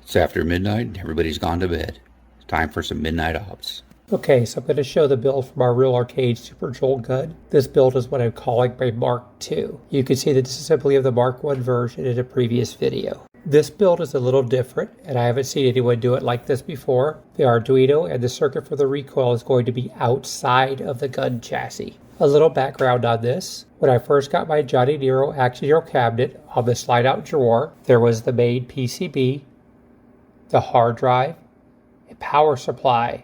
It's after midnight and everybody's gone to bed. It's time for some midnight ops. Okay, so I'm going to show the build from our Real Arcade Super Jolt gun. This build is what I'm calling my Mark II. You can see the disassembly of the Mark I version in a previous video. This build is a little different, and I haven't seen anyone do it like this before. The Arduino and the circuit for the recoil is going to be outside of the gun chassis. A little background on this. When I first got my Johnny Nero Action Hero cabinet, on the slide-out drawer, there was the main PCB, the hard drive, a power supply,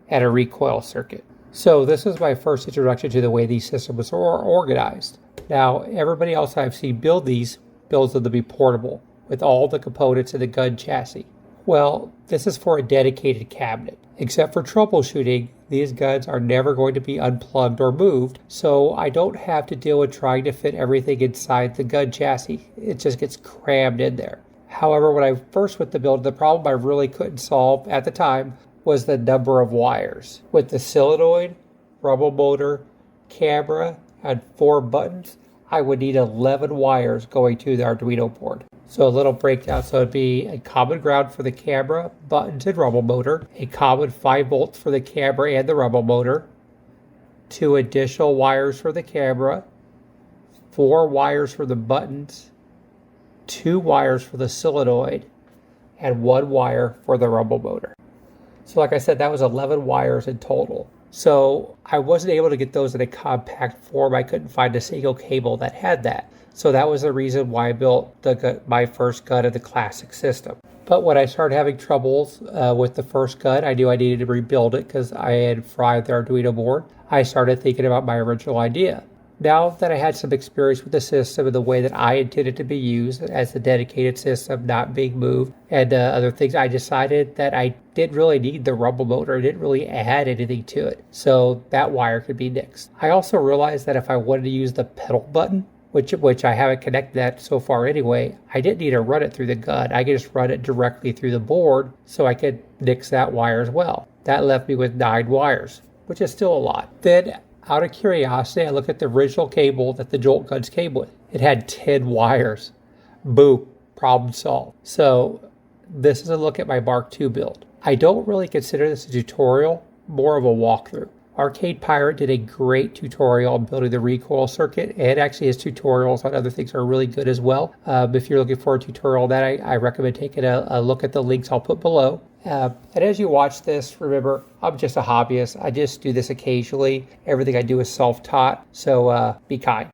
and a recoil circuit. So this is my first introduction to the way these systems are organized. Now, everybody else I've seen build these builds them to be portable with all the components in the gun chassis. Well, this is for a dedicated cabinet. Except for troubleshooting, these guns are never going to be unplugged or moved, so I don't have to deal with trying to fit everything inside the gun chassis. It just gets crammed in there. However, when I first went to build, the problem I really couldn't solve at the time was the number of wires. With the solenoid, rumble motor, camera, and 4 buttons, I would need 11 wires going to the Arduino board. So a little breakdown. So it'd be a common ground for the camera, buttons, and rumble motor, a common 5 volts for the camera and the rumble motor, 2 additional wires for the camera, 4 wires for the buttons, 2 wires for the solenoid, and 1 wire for the rumble motor. So like I said, that was 11 wires in total. So I wasn't able to get those in a compact form. I couldn't find a single cable that had that. So that was the reason why I built my first gun of the classic system. But when I started having troubles with the first gun, I knew I needed to rebuild it because I had fried the Arduino board. I started thinking about my original idea. Now that I had some experience with the system and the way that I intended to be used as a dedicated system, not being moved, and other things, I decided that I didn't really need the rumble motor. I didn't really add anything to it. So that wire could be nixed. I also realized that if I wanted to use the pedal button, which I haven't connected that so far anyway, I didn't need to run it through the gun. I could just run it directly through the board so I could nix that wire as well. That left me with 9 wires, which is still a lot. Then, out of curiosity, I looked at the original cable that the Jolt guns came with. It had 10 wires. Boom, problem solved. So this is a look at my Mark II build. I don't really consider this a tutorial, more of a walkthrough. Arcade Pirate did a great tutorial on building the recoil circuit, and actually his tutorials on other things are really good as well. If you're looking for a tutorial on that, I recommend taking a look at the links I'll put below. And as you watch this, remember, I'm just a hobbyist. I just do this occasionally. Everything I do is self-taught, so be kind.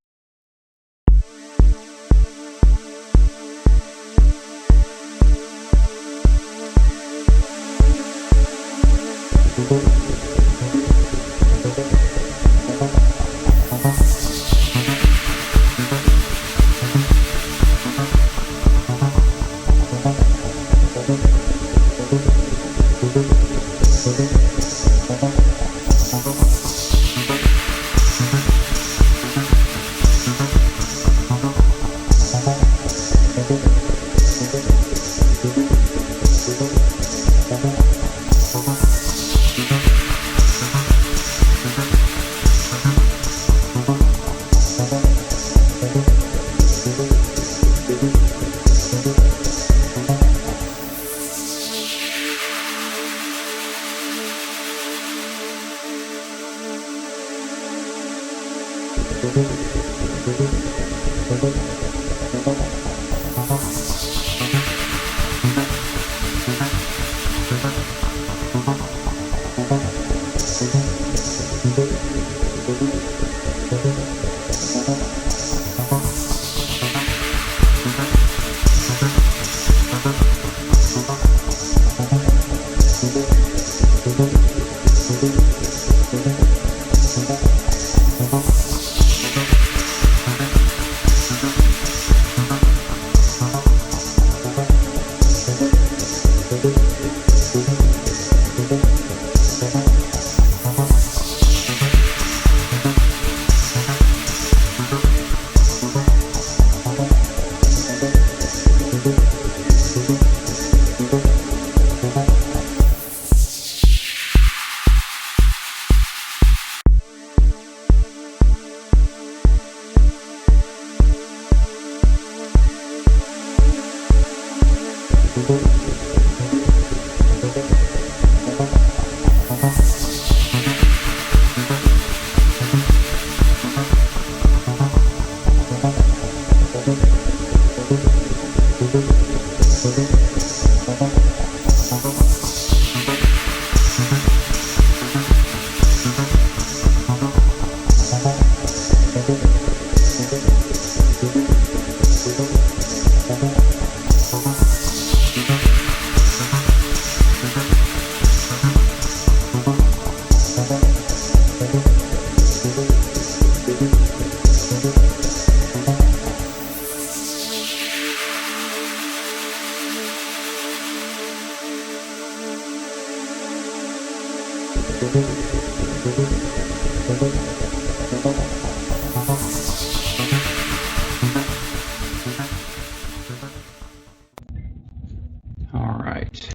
All right,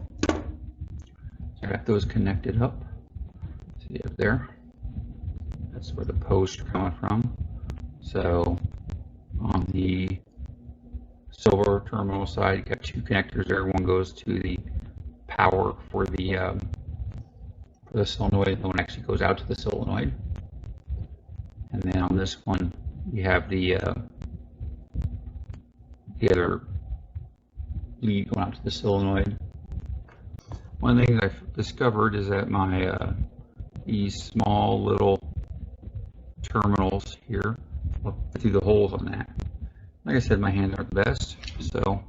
so I got those connected up. See up there? That's where the posts are coming from. So on the silver terminal side, you got two connectors there. One goes to the power for the solenoid. The one actually goes out to the solenoid. And then on this one, you have the other lead going out to the solenoid. One of the things I've discovered is that my these small little terminals here, I'll put through the holes on that. Like I said, my hands aren't the best, so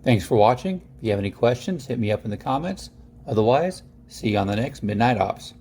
Thanks for watching. If you have any questions, hit me up in the comments. Otherwise, see you on the next Midnight Ops.